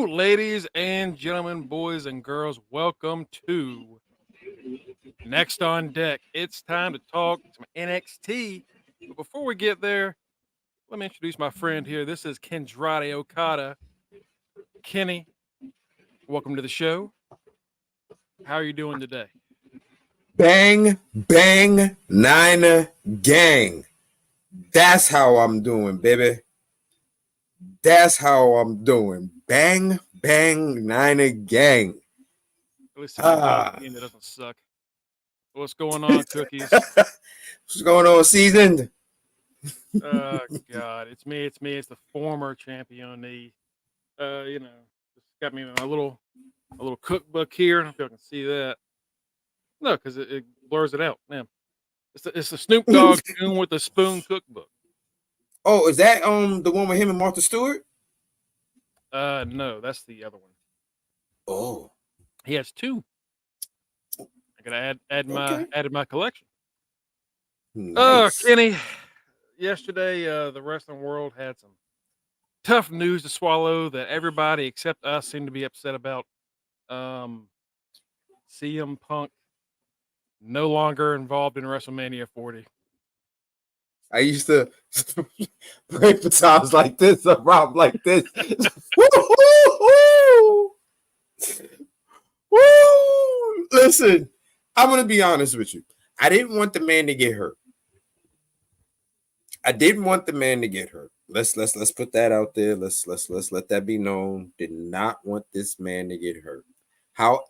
Ladies and gentlemen, boys and girls, welcome to Next on Deck. It's time to talk some NXT. But before we get there, let me introduce my friend here. This is Kendrade Okada. Kenny, welcome to the show. How are you doing today? Bang, bang, Niner gang. That's how I'm doing, baby. That's how I'm doing. Bang, bang, Niner gang. At least a team that doesn't suck. What's going on, Cookies? What's going on, seasoned? Oh, God. It's me. It's the former champion. Just got me a little cookbook here. I don't know if you can see that. No, because it blurs it out. Man, it's the Snoop Dogg tune with the spoon cookbook. Oh, is that the one with him and Martha Stewart? No, that's the other one. Oh, he has two. I gotta added my collection. Nice. Kenny, yesterday the wrestling world had some tough news to swallow that everybody except us seemed to be upset about. CM Punk no longer involved in WrestleMania 40. I used to pray for times like this, around like this. Woo! Listen, I'm gonna be honest with you. I didn't want the man to get hurt. Let's put that out there. Let's let that be known. Did not want this man to get hurt. However,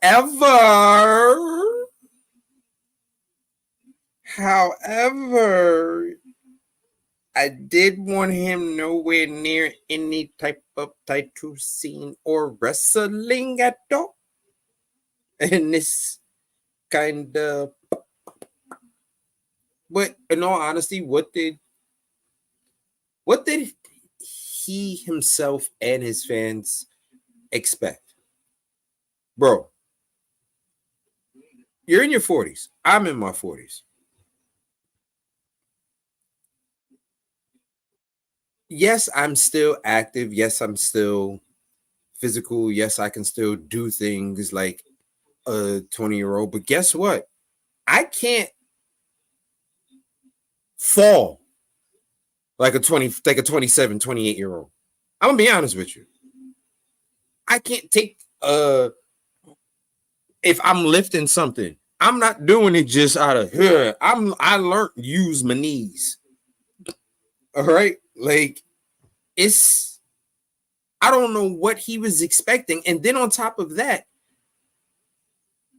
I did want him nowhere near any type of title scene or wrestling at all. And this kind of, but in all honesty, what did he himself and his fans expect? Bro, you're in your 40s. I'm in my 40s. Yes, I'm still active. Yes, I'm still physical. Yes, I can still do things like a 20-year-old. But guess what? I can't fall like a 27, 28-year-old. I'm gonna be honest with you. I can't take if I'm lifting something, I'm not doing it just out of here. I learned to use my knees. All right. Like, I don't know what he was expecting. And then on top of that,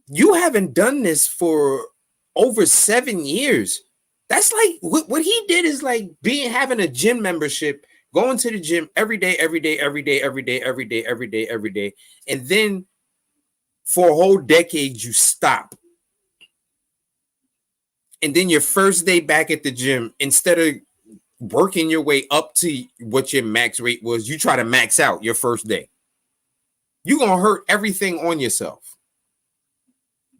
you haven't done this for over 7 years. That's like what he did is like having a gym membership, going to the gym every day. And then for a whole decade, you stop. And then your first day back at the gym, instead of working your way up to what your max rate was, you try to max out your first day. You're going to hurt everything on yourself.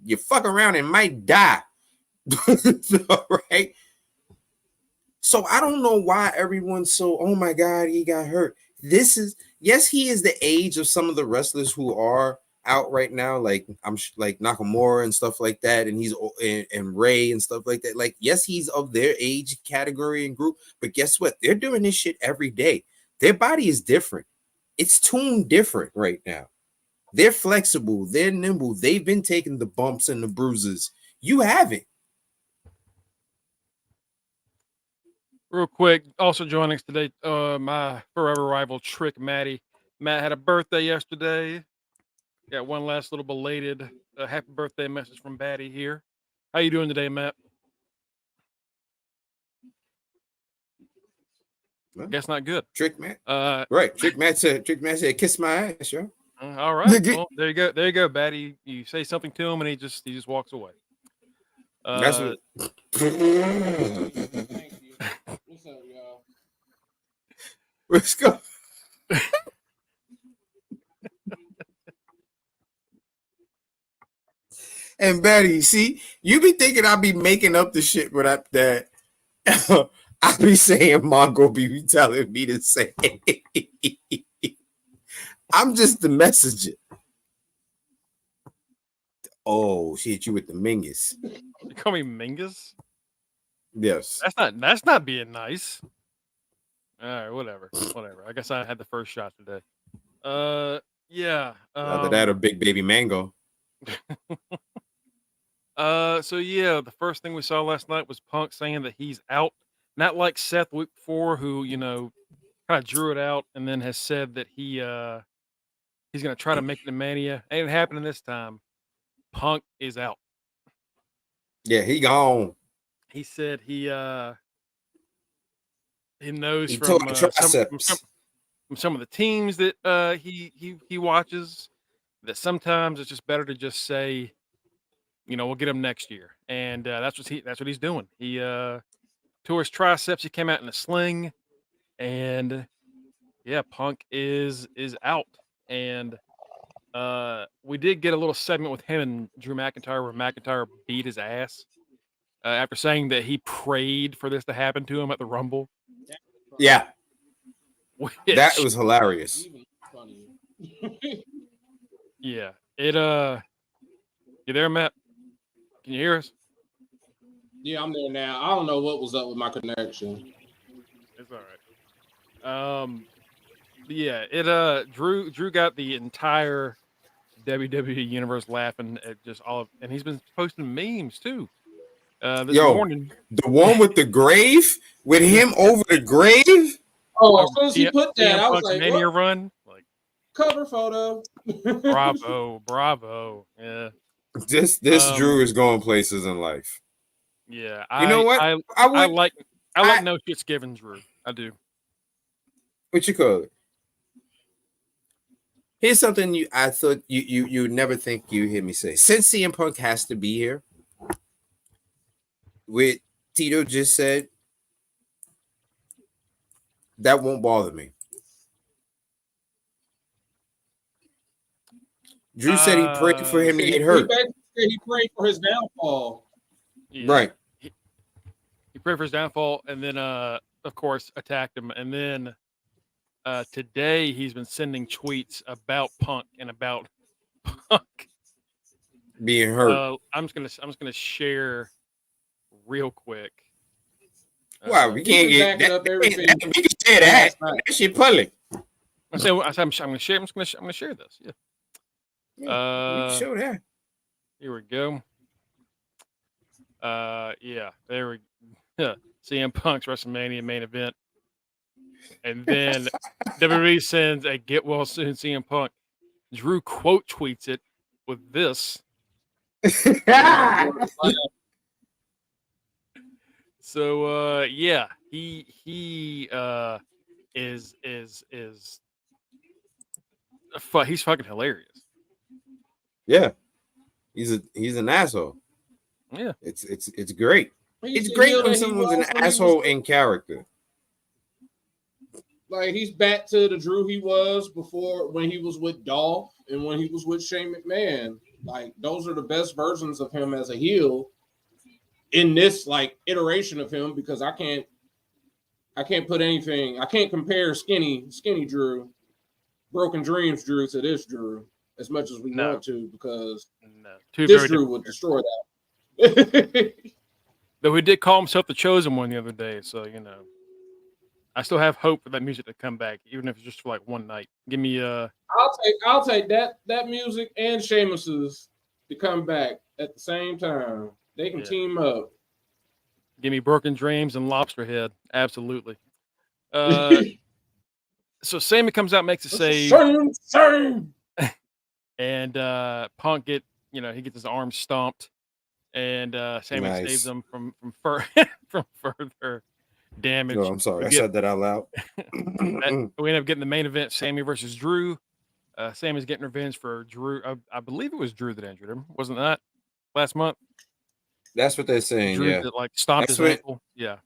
You fuck around and might die. Right? So I don't know why everyone's so, oh my God, he got hurt. Yes, he is the age of some of the wrestlers who are out right now, like like Nakamura and stuff like that, and he's and Ray and stuff like that. Like, yes, he's of their age category and group, but guess what? They're doing this shit every day. Their body is different. It's tuned different right now. They're flexible. They're nimble. They've been taking the bumps and the bruises. You haven't. Real quick, also joining us today, my forever rival Trick Matty. Matt had a birthday yesterday. Got one last little belated happy birthday message from Batty here. How you doing today, Matt? Well, guess not good. Trick Matt. Right. Trick Matt said, kiss my ass, yo. All right. Well, there you go, Batty. You say something to him and he just walks away. That's what. Thank you. What's up, y'all? Let's go. And Betty, see, you be thinking I be making up the shit, but I be saying Mongo be telling me to say. I'm just the messenger. Oh, she hit you with the mingus. You call me Mingus? Yes. That's not being nice. All right, whatever. I guess I had the first shot today. Yeah. Either that or Big Baby Mango. So yeah, the first thing we saw last night was Punk saying that he's out. Not like Seth week before, who, kind of drew it out and then has said that he's gonna try to make it to Mania. Ain't happening this time. Punk is out. Yeah, he gone. He said he knows He from tore triceps. from some of the teams that he watches that sometimes it's just better to just say, we'll get him next year. And that's what he's doing. He tore his triceps. He came out in a sling, and yeah, Punk is out. And we did get a little segment with him and Drew McIntyre where McIntyre beat his ass after saying that he prayed for this to happen to him at the Rumble. Yeah, Which, that was hilarious. Yeah, it you there, Matt? Can you hear us? Yeah, I'm there now. I don't know what was up with my connection. It's all right. Yeah, it Drew got the entire WWE universe laughing at just all of, and he's been posting memes too. This morning, the one with the grave with him over the grave. Oh, as soon as he put that, I was like, Mania what? Run, like Cover photo. bravo, yeah. This Drew is going places in life. Yeah, you know what? I like no shit's given Drew. I do. What you call it? Here's something I thought you would never think you hear me say. Since CM Punk has to be here, what Tito just said, that won't bother me. Drew said he prayed for him to get hurt. He prayed for his downfall. Yeah. Right. He prayed for his downfall, and then, of course, attacked him. And then today he's been sending tweets about Punk and about Punk being hurt. I'm just gonna share real quick. Wow, we can't get that. We can share that. That shit public. I'm gonna share. I'm gonna share this. Yeah. We can show that. Here we go. Yeah, there we go. CM Punk's WrestleMania main event. And then WWE sends a get well soon CM Punk. Drew quote tweets it with this. So yeah, he is he's fucking hilarious. Yeah. He's an asshole. Yeah. It's great. It's great when someone's an asshole in character. Like, he's back to the Drew he was before, when he was with Dolph and when he was with Shane McMahon. Like, those are the best versions of him as a heel in this, like, iteration of him, because I can't put anything, I can't compare skinny Drew, Broken Dreams Drew to this Drew as much as we want to, because this Drew would destroy that. Though he did call himself the Chosen One the other day, so I still have hope for that music to come back, even if it's just for like one night. Give me I'll take that music and Sheamus's to come back at the same time. They can team up. Give me Broken Dreams and Lobster Head. Absolutely. So Sammy comes out, makes a save. Same. And Punk he gets his arm stomped. And Sammy saves him from further damage. Oh, I'm sorry. I said that out loud. We end up getting the main event, Sammy versus Drew. Sammy's getting revenge for Drew. I believe it was Drew that injured him. Wasn't that last month? That's what they're saying. Drew yeah. That, stomped his ankle. Yeah.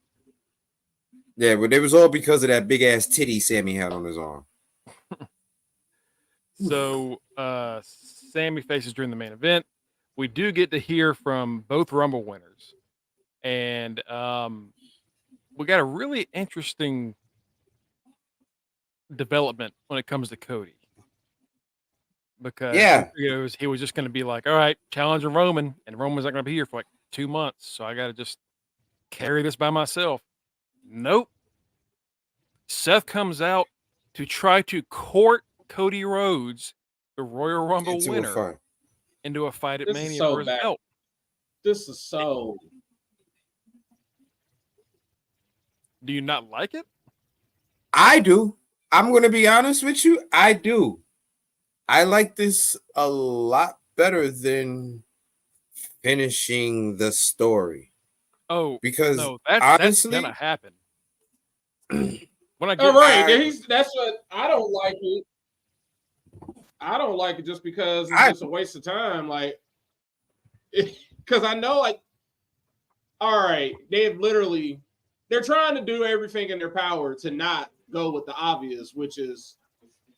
Yeah, but it was all because of that big ass titty Sammy had on his arm. So Sammy faces during the main event. We do get to hear from both Rumble winners. And we got a really interesting development when it comes to Cody. because Yeah. he was just going to be like, all right, challenging Roman, and Roman's not going to be here for like 2 months, so I got to just carry this by myself. Nope. Seth comes out to try to court Cody Rhodes, the Royal Rumble Into a winner, fight. into a fight at This is Mania so for his bad. belt. This is so. Do you not like it? I do. I'm going to be honest with you. I do. I like this a lot better than finishing the story. Oh, Because no, that's honestly, gonna happen. When I All get right, that's what I don't like it. I don't like it just because it's just a waste of time. Like, because I know, like, all right, they're trying to do everything in their power to not go with the obvious, which is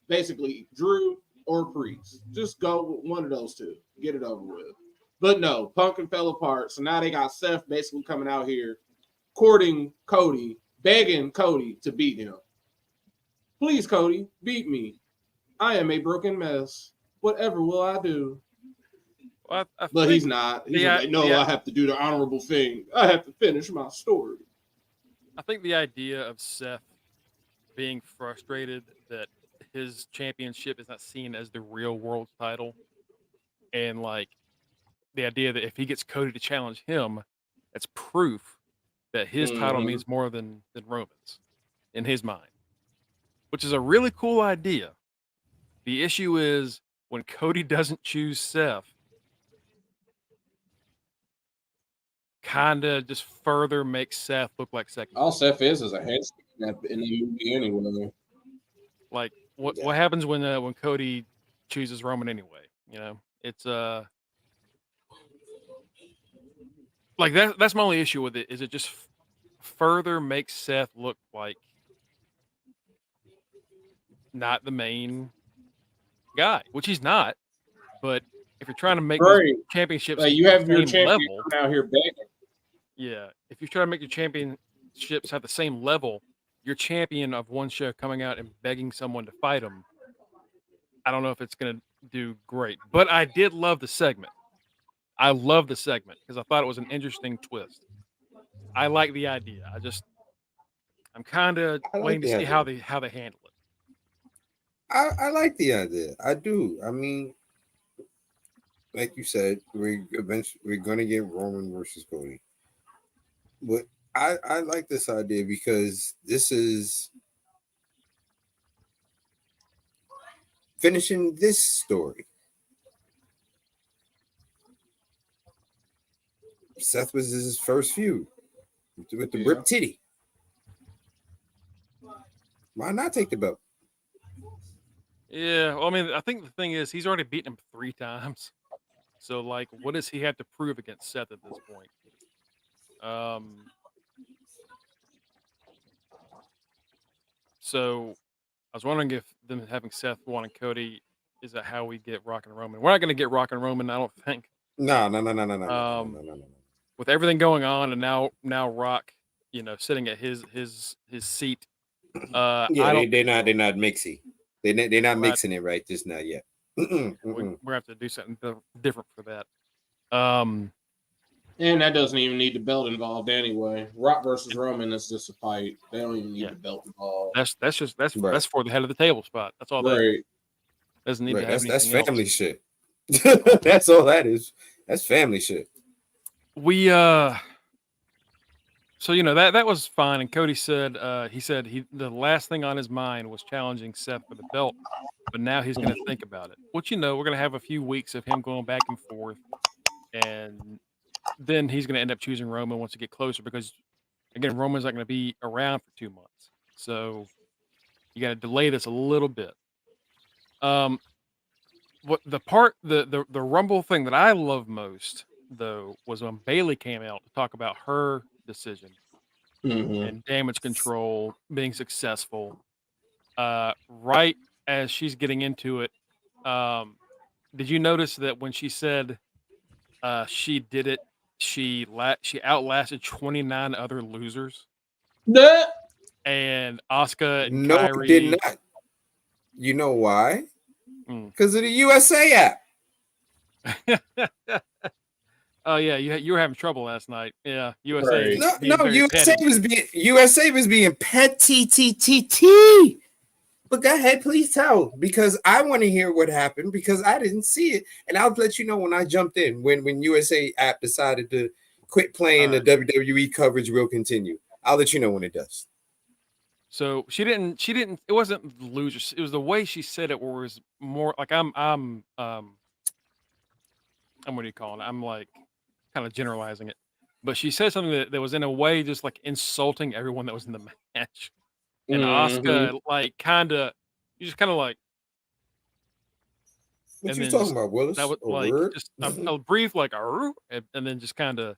basically Drew or Priest. Just go with one of those two, get it over with. But no, Punk fell apart. So now they got Seth basically coming out here, courting Cody, begging Cody to beat him. Please, Cody, beat me. I am a broken mess. Whatever will I do? Well, I But think he's not. He's like, no, I have to do the honorable thing. I have to finish my story. I think the idea of Seth being frustrated that his championship is not seen as the real world title, and like the idea that if he gets Cody to challenge him, that's proof that his title means more than Roman's in his mind, which is a really cool idea. The issue is when Cody doesn't choose Seth, kind of just further makes Seth look like second. All Seth is a henchman in the movie anyway. Like what happens when Cody chooses Roman anyway? You know, it's like that's my only issue with it. Is it just further makes Seth look like not the main guy, which he's not. But if you're trying to make these championships, like you have your champion level, coming out here begging. Yeah, if you're trying to make your championships have the same level, your champion of one show coming out and begging someone to fight him, I don't know if it's going to do great. But I did love the segment. I love the segment because I thought it was an interesting twist. I like the idea. I'm kind of waiting to see how they handle it. I like the idea. I do. I mean, like you said, we're going to get Roman versus Cody. But I like this idea because this is finishing this story. Seth was his first feud with the ripped titty. Why not take the belt? Yeah, well, I mean, I think the thing is he's already beaten him 3 times. So, like, what does he have to prove against Seth at this point? So I was wondering if them having Seth wanting Cody, is that how we get Rock and Roman? We're not going to get Rock and Roman, I don't think. No. With everything going on, and now Rock, sitting at his seat. They're not mixy. They're not mixing it right just now yet. We're gonna have to do something different for that. And that doesn't even need the belt involved anyway. Rock versus Roman is just a fight. They don't even need the belt involved. That's for the head of the table spot. That's all that doesn't need to have anything That's family else. shit. That's all that is. That's family shit. We so that was fine. And Cody said the last thing on his mind was challenging Seth for the belt, but now he's going to think about it. Which we're going to have a few weeks of him going back and forth, and then he's going to end up choosing Roman once we get closer because, again, Roman's not going to be around for 2 months. So you got to delay this a little bit. What the Rumble thing that I love most, though, was when Bayley came out to talk about her decision and damage control being successful. Right as she's getting into it, did you notice that when she said she did it, she outlasted 29 other losers? And Asuka and Kyrie did not. You know why? Because of the USA app. Oh yeah, you were having trouble last night. Yeah, USA. Right. No, USA petty. was being petty. But go ahead, please tell, because I want to hear what happened because I didn't see it, and I'll let you know when I jumped in when USA app decided to quit playing the WWE coverage will continue. I'll let you know when it does. So she didn't. It wasn't losers. It was the way she said it, where it was more like I'm what do you call it? I'm like kind of generalizing it, but she said something that was in a way just like insulting everyone that was in the match. And Asuka, like, you just kind of like, What and you then talking just, about, Willis? that was A like word? just a brief like, and then just kind of,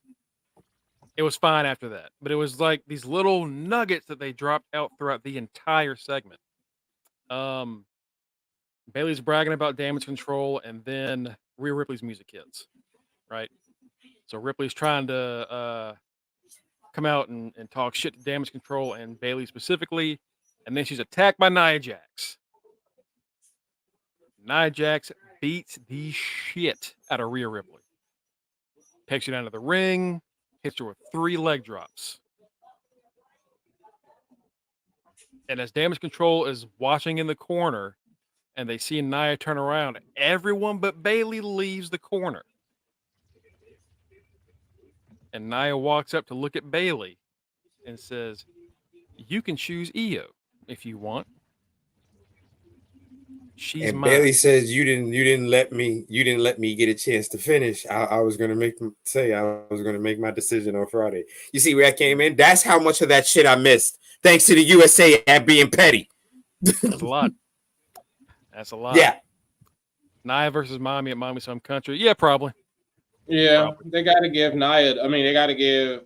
it was fine after that. But it was like these little nuggets that they dropped out throughout the entire segment. Bailey's bragging about damage control, and then Rhea Ripley's music hits, right? So Ripley's trying to come out and talk shit to damage control and Bailey specifically, and then she's attacked by Nia Jax. Nia Jax beats the shit out of Rhea Ripley. Takes her down to the ring, hits her with 3 leg drops. And as damage control is watching in the corner and they see Nia turn around, everyone but Bailey leaves the corner. And Nia walks up to look at Bailey and says, "You can choose Io if you want. She's and mine." Bailey says you didn't let me get a chance to finish. I was gonna make my decision on Friday. You see where I came in? That's how much of that shit I missed. Thanks to the USA at being petty. That's a lot. That's a lot. Yeah. Nia versus Mommy at Mommy Some Country. Yeah, probably. Yeah, they got to give Nia. I mean, they got to give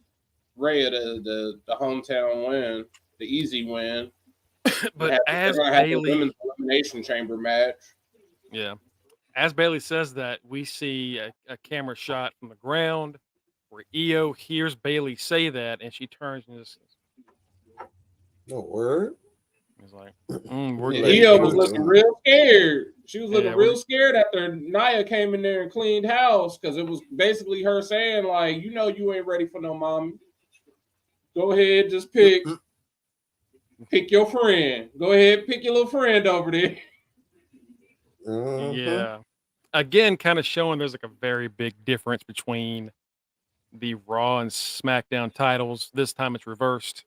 Rhea the hometown win, the easy win. But as Bailey, the women's elimination chamber match. Yeah, as Bailey says that, we see a camera shot from the ground where Io hears Bailey say that, and she turns and just, no word. He's like, Io was looking real scared. She was looking real scared after Nia came in there and cleaned house, because it was basically her saying, like, you ain't ready for no mommy. Go ahead, just pick your friend. Go ahead, pick your little friend over there. Yeah. Again, kind of showing there's like a very big difference between the Raw and SmackDown titles. This time it's reversed.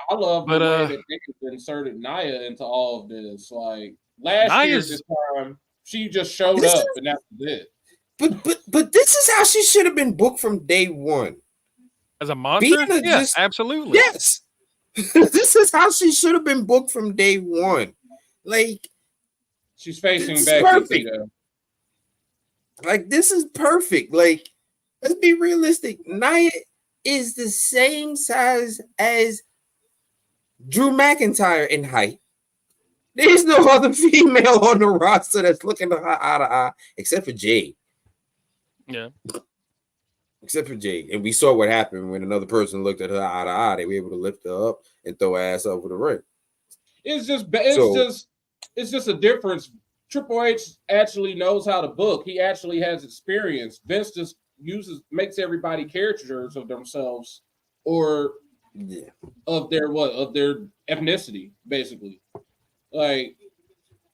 I love the way that they inserted Nia into all of this. Like last year, this time she just showed up, and that's it. But this is how she should have been booked from day one. As a monster? Yes, absolutely. Yes. This is how she should have been booked from day one. Like, she's facing Becky. Like, this is perfect. Like, let's be realistic. Nia is the same size as Drew McIntyre in height. There's no other female on the roster that's looking at her eye to eye except for Jade. Yeah. Except for Jade. And we saw what happened when another person looked at her eye to eye. They were able to lift her up and throw her ass over the ring. It's just a difference. Triple H actually knows how to book. He actually has experience. Vince just makes everybody caricatures of themselves or of their ethnicity, basically. Like,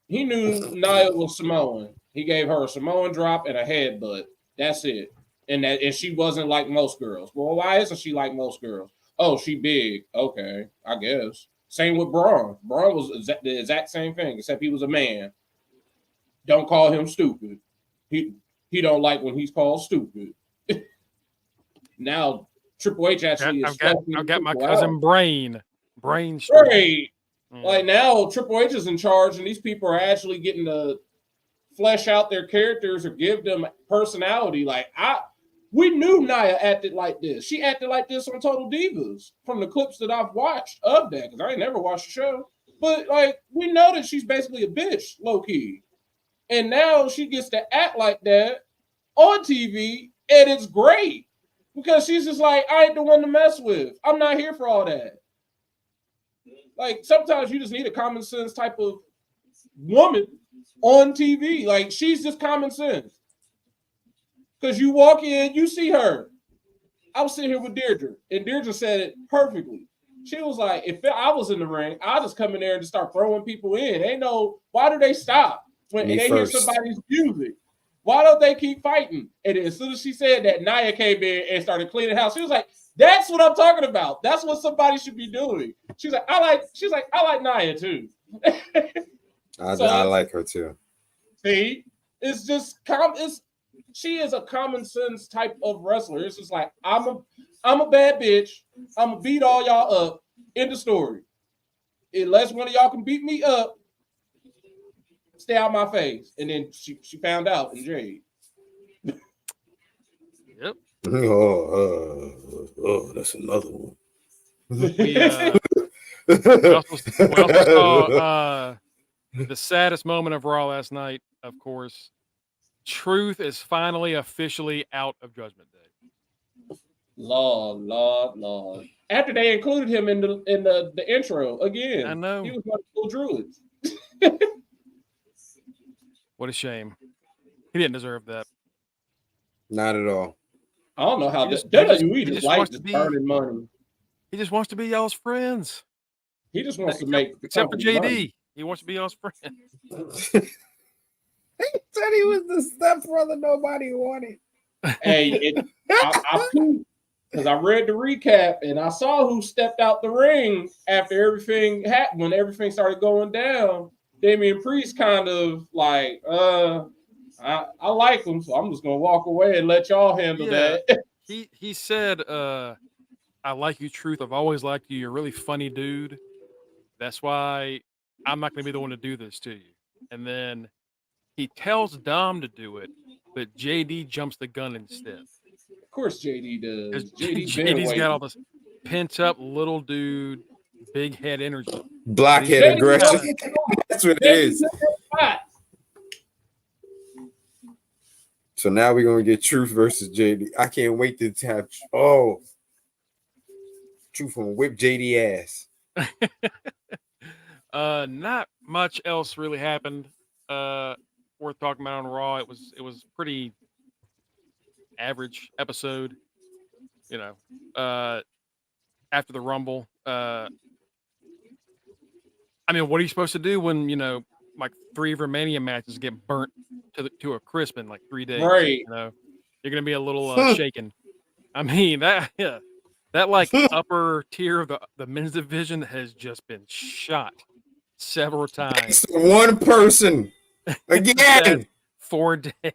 he knew Nia was Samoan. He gave her a Samoan drop and a headbutt. That's it. And she wasn't like most girls. Well, why isn't she like most girls? Oh, she big. Okay, I guess. Same with Braun. Braun was the exact same thing, except he was a man. Don't call him stupid. He don't like when he's called stupid. Now Triple H actually I've got my cousin Brain straight. Right. Like, now Triple H is in charge, and these people are actually getting to flesh out their characters or give them personality. Like, we knew Nia acted like this. She acted like this on Total Divas from the clips that I've watched of that, because I ain't never watched the show. But, like, we know that she's basically a bitch, low-key. And now she gets to act like that on TV, and it's great. Because she's just like, I ain't the one to mess with. I'm not here for all that. Like, sometimes you just need a common sense type of woman on TV. Like, she's just common sense. Because you walk in, you see her. I was sitting here with Deirdre, and Deirdre said it perfectly. She was like, if I was in the ring, I'll just come in there and just start throwing people in. Ain't no, why do they stop when they hear somebody's music? Why don't they keep fighting? And as soon as she said that, Nia came in and started cleaning the house. She was like, that's what I'm talking about. That's what somebody should be doing. She's like, I like Nia too. I like her too. See, it's just she is a common sense type of wrestler. It's just like, I'm a bad bitch. I'm gonna beat all y'all up. End the story. Unless one of y'all can beat me up, stay out my face. And then she found out in Jade. Yep. Oh, that's another one. We also saw the saddest moment of Raw last night, of course. Truth is finally officially out of Judgment Day. Lord. After they included him in the intro again. I know. He was one of the druids. What a shame. He didn't deserve that. Not at all. I don't know how WWE just likes to burning money. He just wants to be y'all's friends. He just wants to make except for JD. Money. He wants to be y'all's friend. He said he was the stepbrother nobody wanted. Hey, I peeped because I read the recap and I saw who stepped out the ring after everything happened. When everything started going down, Damian Priest kind of like, I like him, so I'm just gonna walk away and let y'all handle that. He said, I like you, Truth. I've always liked you. You're a really funny dude. That's why I'm not gonna be the one to do this to you. And then he tells Dom to do it, but JD jumps the gun instead. Of course JD does. JD's got all this pent up little dude, big head energy. Blockhead aggression. That's what it is. So now we're gonna get Truth versus JD. I can't wait to have Truth gonna whip JD ass. Not much else really happened worth talking about on Raw. It was pretty average episode, after the Rumble. I mean, what are you supposed to do when like 3 of your Mania matches get burnt to a crisp in like 3 days? Right. You're gonna be a little shaken. I mean, that like upper tier of the men's division has just been shot several times. It's one person again. 4 days.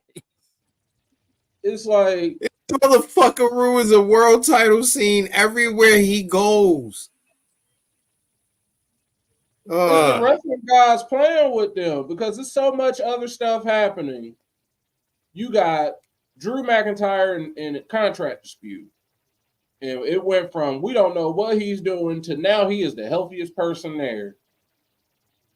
It's like this motherfucker ruins a world title scene everywhere he goes. the wrestling guys playing with them because there's so much other stuff happening. You got Drew McIntyre in a contract dispute. And it went from we don't know what he's doing to now he is the healthiest person there.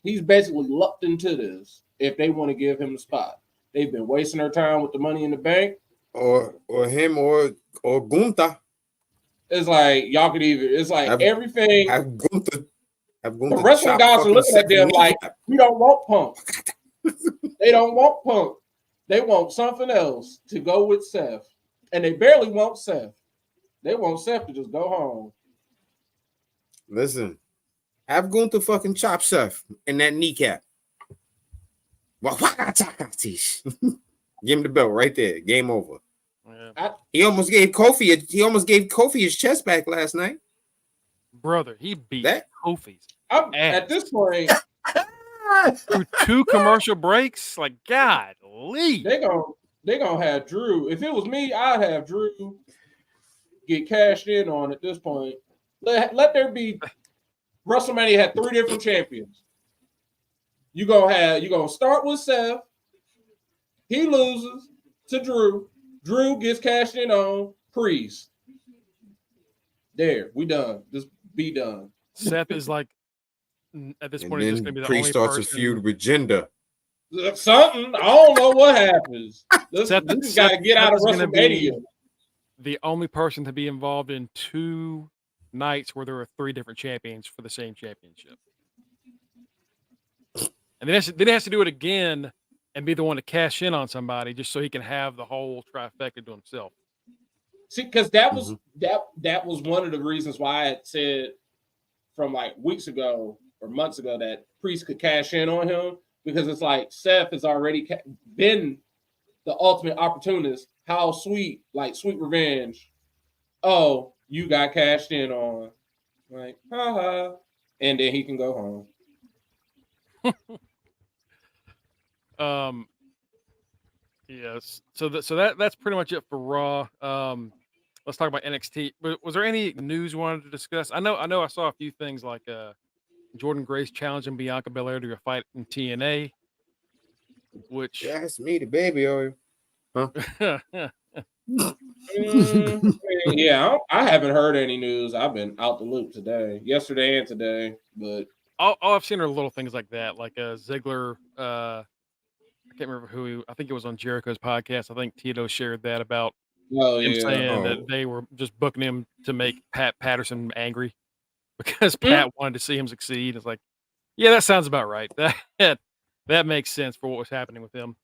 He's basically lucked into this if they want to give him the spot. They've been wasting their time with the Money in the Bank. Or him or Gunther. It's like y'all could either. It's like everything. Gunther the wrestling guys are looking at them like we don't want Punk. They don't want Punk. They want something else to go with Seth, and they barely want Seth. They want Seth to just go home. Listen, have Gunther fucking chop Seth in that kneecap. Give him the belt right there. Game over. Yeah. He almost gave Kofi his chest back last night. Brother, he beat Kofi's ass. At this point, through 2 commercial breaks, like golly. They gonna have Drew. If it was me, I'd have Drew get cashed in on at this point. Let there be. WrestleMania had 3 different champions. You're gonna start with Seth. He loses to Drew. Drew gets cashed in on Priest. There, we done. Just be done. Seth is like at this point he's just gonna be the Priest only starts person. a feud with Jinder. Something. I don't know what happens. This got to get out of WrestleMania. The only person to be involved in 2 nights where there were 3 different champions for the same championship. And then he has to do it again and be the one to cash in on somebody just so he can have the whole trifecta to himself. See, because that was that was one of the reasons why I had said from like weeks ago or months ago that Priest could cash in on him, because it's like Seth has already been the ultimate opportunist. How sweet, like sweet revenge. Oh, you got cashed in on, like, haha, and then he can go home. Yes. So that's pretty much it for Raw. Let's talk about NXT. But was there any news you wanted to discuss? I know I saw a few things like Jordan Grace challenging Bianca Belair to a fight in TNA, which that's me, the baby, or huh? Yeah, I haven't heard any news. I've been out the loop today, yesterday and today, but all I've seen are little things like that, like Ziggler. I can't remember who. I think it was on Jericho's podcast. I think Tito shared that about him saying that they were just booking him to make Pat Patterson angry because Pat wanted to see him succeed. It's like, yeah, that sounds about right. That makes sense for what was happening with him.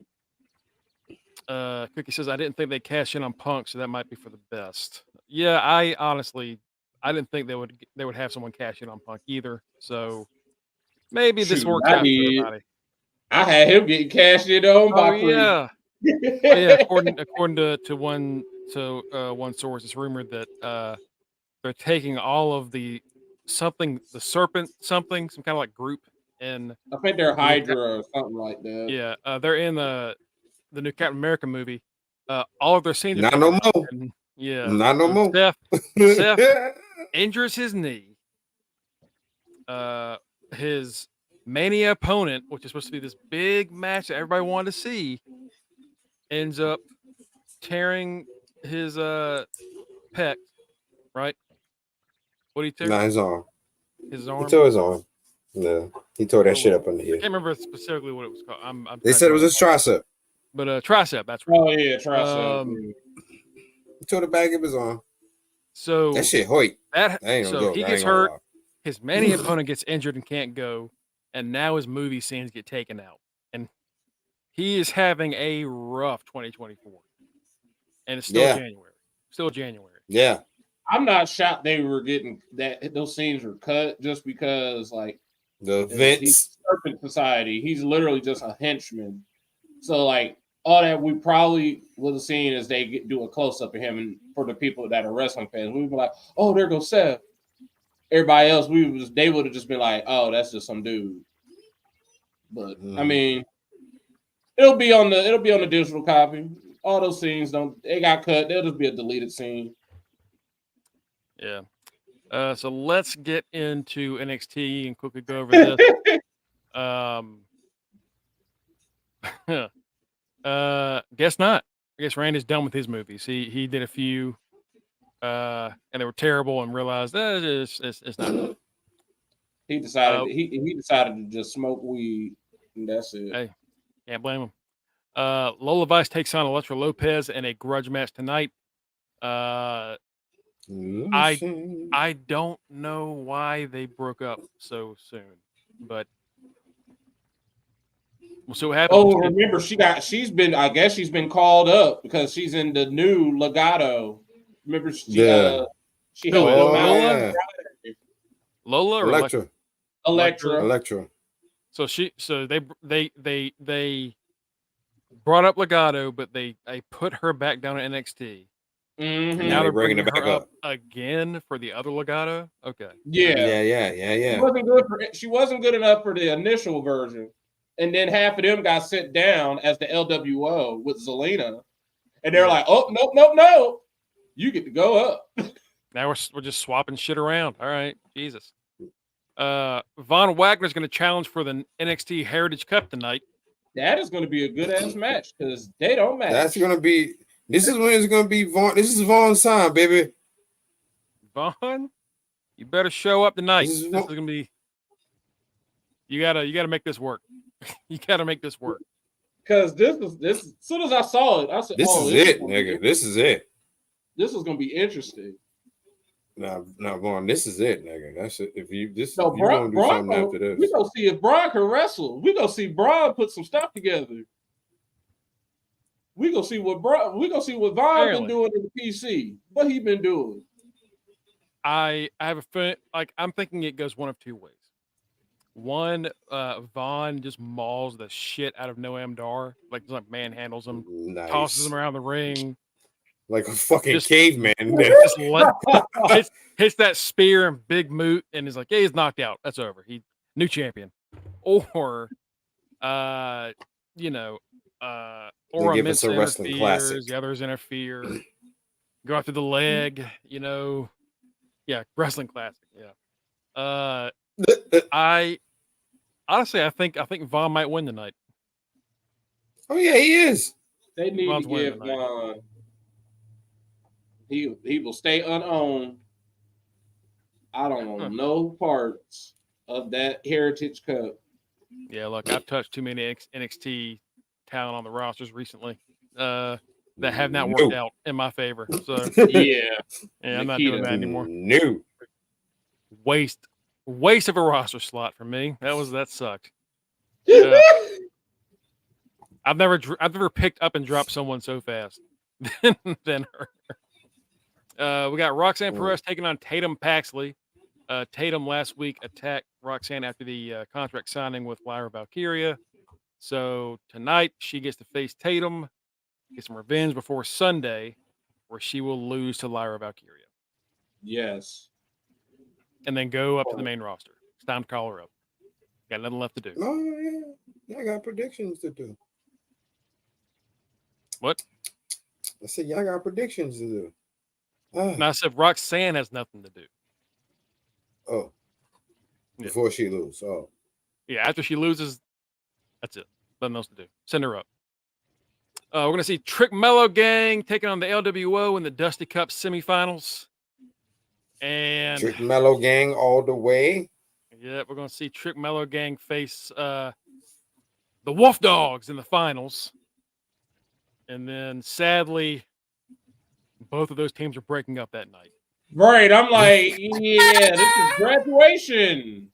Cookie says, I didn't think they'd cash in on Punk, so that might be for the best. Yeah, I honestly didn't think they would have someone cash in on Punk either. So maybe this worked out for everybody. I had him getting cashed in on by yeah. Yeah, according to one source, it's rumored that they're taking all of the serpent some kind of like group, and I think they're Hydra or something like that. Yeah, they're in the new Captain America movie. All of their scenes not no more. Yeah, not no more. Seth injures his knee. His Mania opponent, which is supposed to be this big match that everybody wanted to see, ends up tearing his pec, right? What did he tear? Nah, his arm. His arm. He tore his arm. No, he tore that shit up under here. I can't remember specifically what it was called. They said it was his tricep. But tricep, that's right. Oh yeah, tricep. He tore the back of his arm. So that shit hoit. So he gets hurt. His Mania opponent gets injured and can't go, and now his movie scenes get taken out, and he is having a rough 2024, and it's still January. Still January. Yeah, I'm not shocked they were getting that. Those scenes were cut just because, like, the Vince Serpent Society. He's literally just a henchman. So, like, all that we probably would have seen is they do a close up of him, and for the people that are wrestling fans, we would be like, "Oh, there goes Seth." Everybody else, they would have just been like, "Oh, that's just some dude." But I mean, it'll be on the digital copy. All those scenes they got cut. They'll just be a deleted scene. Yeah. So let's get into NXT and quickly go over this. Guess not. I guess Randy's done with his movies. He did a few, and they were terrible, and realized it's not good. He decided he decided to just smoke weed, and that's it. Hey, can't blame him. Lola Vice takes on Elektra Lopez in a grudge match tonight. I don't know why they broke up so soon, but we'll see what happens. Oh, remember she's been called up because she's in the new Legado. Remember she held Lola or Elektra. So they brought up Legado, but they put her back down at NXT. Mm-hmm. And now they're bringing her back up again for the other Legado. Okay. Yeah. She wasn't good enough for the initial version, and then half of them got sent down as the LWO with Zelina, and they're like, "Oh, no, you get to go up." Now we're just swapping shit around. All right, Jesus. Von Wagner's going to challenge for the NXT Heritage Cup tonight. That is going to be a good ass match because they don't match. That's going to be. This is when it's going to be Vaughn. This is Vaughn's time, baby. Vaughn, you better show up tonight. This is going to be. You gotta make this work. You gotta make this work. Because this. As soon as I saw it, I said, "This is it, nigga. This is it. This is going to be interesting." Now, Vaughn, this is it, nigga. That's it. If you So gonna do something after we this, gonna see if Braun can wrestle. We gonna see Braun put some stuff together. We gonna see what Vaughn been doing in the PC. What he been doing? I have a feeling, like, I'm thinking it goes one of two ways. One, Vaughn just mauls the shit out of Noam Dar, like manhandles him, tosses him around the ring, like a fucking caveman. Just hits that spear and big moot, and is like, yeah, he's knocked out. That's over. He new champion. Or, or give us a wrestling classic. The others interfere. Go after the leg. Yeah, wrestling classic. Yeah. I think Vaughn might win tonight. Oh yeah, he is. They need to give Vaughn. He will stay unowned. I don't want no parts of that Heritage Cup. Yeah, look, I've touched too many NXT talent on the rosters recently that have not worked out in my favor. So yeah, I'm not doing that anymore. No. Waste of a roster slot for me. That sucked. I've never picked up and dropped someone so fast than her. We got Roxanne Perez taking on Tatum Paxley. Tatum last week attacked Roxanne after the contract signing with Lyra Valkyria. So tonight she gets to face Tatum, get some revenge before Sunday, where she will lose to Lyra Valkyria. Yes. And then go up to the main roster. It's time to call her up. Got nothing left to do. Oh yeah, I got predictions to do. What? I said y'all got predictions to do. And I said Roxanne has nothing to do. Oh. Before she loses. Oh. Yeah, after she loses, that's it. Nothing else to do. Send her up. We're going to see Trick Mellow Gang taking on the LWO in the Dusty Cup semifinals. And Trick Mellow Gang all the way. Yeah, we're going to see Trick Mellow Gang face the Wolf Dogs in the finals. And then, sadly, both of those teams are breaking up that night. Right. I'm like, yeah, this is graduation.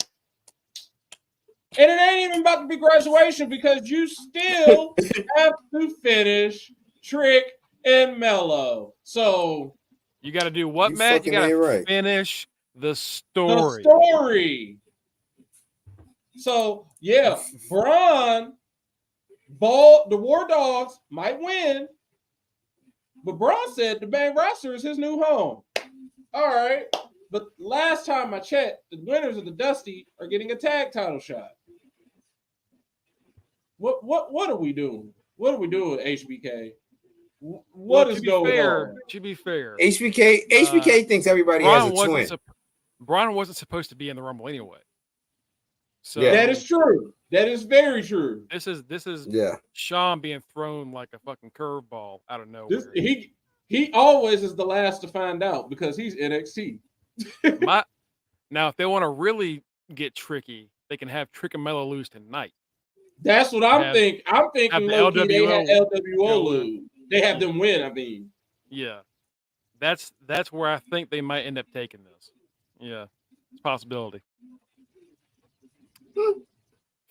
And it ain't even about to be graduation because you still have to finish Trick and Mellow. So you got to do what, Matt? You got to finish the story. The story. So, yeah, Braun, the War Dogs might win, but Braun said the main roster is his new home. All right. But last time I checked, the winners of the Dusty are getting a tag title shot. What are we doing? What are we doing, HBK? What is going on? To be fair, HBK thinks everybody has a twin. Braun wasn't supposed to be in the Rumble anyway. So that is true. That is very true. This is Sean being thrown like a fucking curveball out of nowhere. He always is the last to find out because he's NXT. Now, if they want to really get tricky, they can have Trick and Mello lose tonight. That's what I'm thinking. I'm thinking they have LWO lose. They have them win, I mean. Yeah. That's where I think they might end up taking this. Yeah. It's a possibility.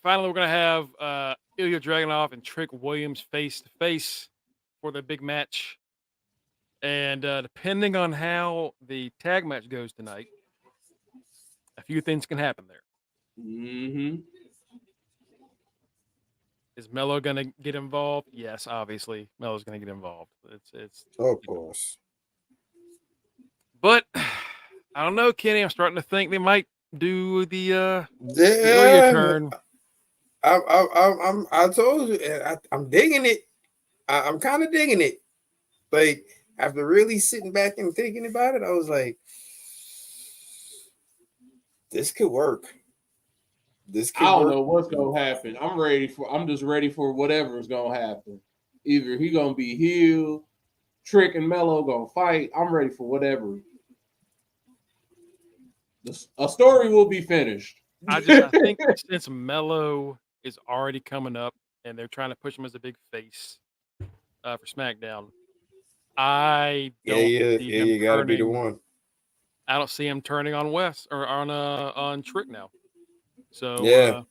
Finally, we're going to have Ilya Dragunov and Trick Williams face to face for the big match. And depending on how the tag match goes tonight, a few things can happen there. Mm-hmm. Is Mello going to get involved? Yes, obviously. Mello's going to get involved. It's of course. But I don't know, Kenny. I'm starting to think they might do the turn. I told you, I'm digging it. I'm kind of digging it. Like, after really sitting back and thinking about it, I was like, this could work. I don't know what's gonna happen. I'm just ready for whatever is gonna happen. Either he gonna be healed, Trick and Mello gonna fight. I'm ready for whatever. A story will be finished. I think since Mello is already coming up and they're trying to push him as a big face for SmackDown, I don't see him you gotta be the one. I don't see him turning on Wes or on Trick now. So Yeah.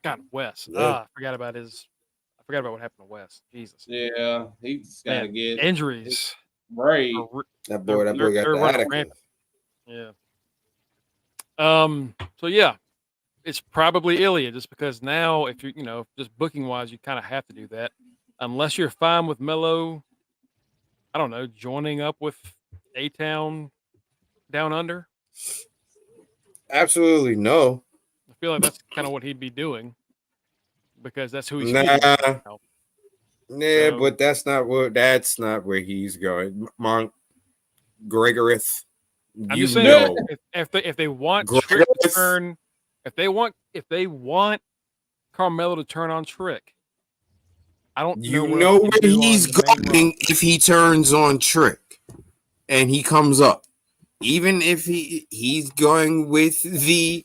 God, Wes. Yeah. I forgot about what happened to Wes. Jesus. Yeah, he's got to Man, get injuries. right. That boy got They're the running attitude. rampant. Yeah. So yeah, it's probably Ilya just because now if you're just booking wise, you kind of have to do that unless you're fine with Melo. I don't know, joining up with A-Town Down Under. Absolutely no. I feel like that's kind of what he'd be doing because that's who he's Nah. feeding right now. Yeah, So- but that's not where he's going. Monk Gregorith. I'm You just saying know. if they want Griff. Trick to turn, if they want Carmelo to turn on Trick, I don't know. You what know else where to do he's on the main going roster. if he turns on Trick and he comes up. Even if he's going with the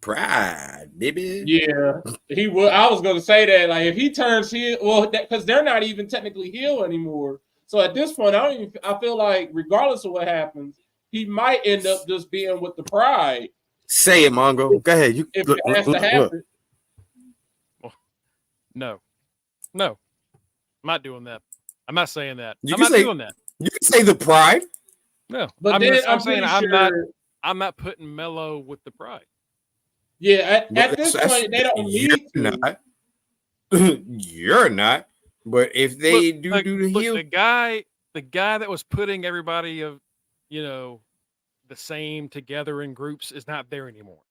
Pride, baby. Yeah, he would. I was going to say that, like, if he turns heel, well, because they're not even technically heel anymore. So at this point, I feel like regardless of what happens, he might end up just being with the Pride. Say it, Mongo. Go ahead. You If it has to happen. No, I'm not doing that. I'm not saying that. You I'm can not say- doing that. You can say the Pride. No, But I'm then Mm-hmm. I'm saying pretty sure. I'm not putting Melo with the Pride. Yeah, at But this that's- point, they don't you're need to. not. You're not. But if they do the heel, the guy that was putting everybody the same together in groups is not there anymore.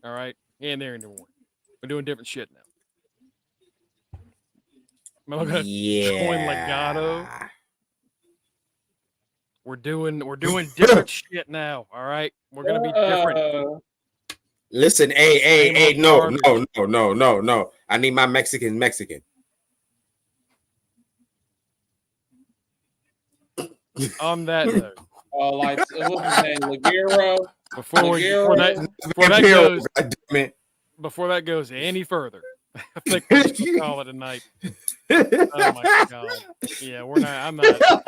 All right, he ain't there anymore. We're doing different shit now. Melo gonna join Legato. We're doing different shit now. All right, we're gonna be different. Listen, hey, Same no. garbage. I need my Mexican. On that note, Like what's his name, Ligero. before that goes any further, I think we're just gonna call it a night. Oh my god! Yeah, we're not. I'm not. I'm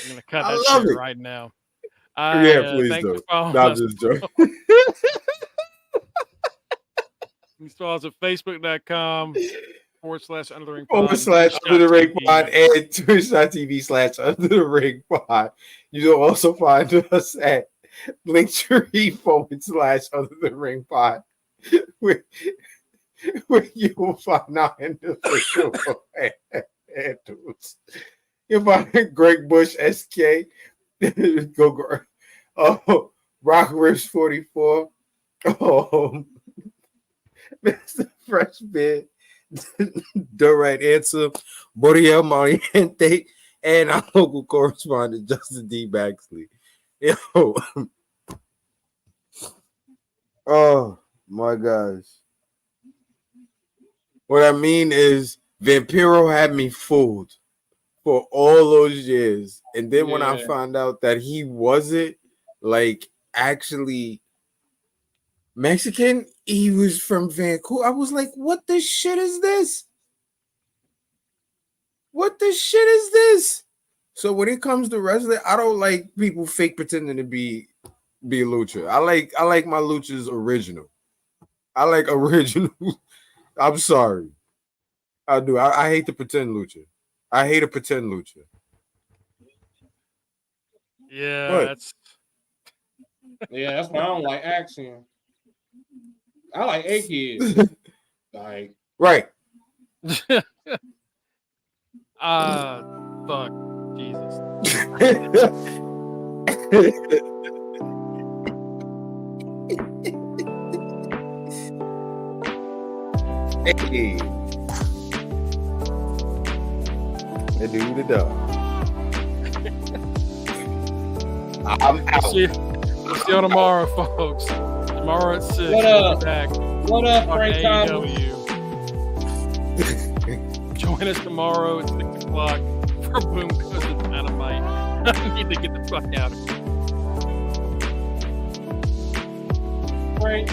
gonna cut that shit right now. Please thanks do. for following I'm us. just joking. You can follow us at facebook.com/under the ring /under the ring pod and twitch.tv/under the ring pod. You will also find us at linktree /under the ring pod, where you will find our individual handles. You'll find Greg Bush SK, Rock Ribs 44, Mr. Fresh Beard, the right answer, Boriel Mariente, and our local correspondent, Justin D. Baxley. Yo. Oh my gosh. What I mean is Vampiro had me fooled for all those years. And then when I found out that he wasn't actually Mexican, he was from Vancouver. I was like, what the shit is this? What the shit is this? So when it comes to wrestling, I don't like people fake pretending to be lucha. I like my luchas original. I like original. I'm sorry. I do. I hate the pretend lucha. I hate a pretend lucha. Yeah, that's why I don't like action. I like A-Kids. Like right. Fuck. Jesus. Hey. The dude the dog. I'm out. See you tomorrow, folks. Tomorrow at 6. What up? Back. What up, Frank AEW. Join us tomorrow at 6 o'clock for Boom Goes the Dynamite. I need to get the fuck out of here. Frank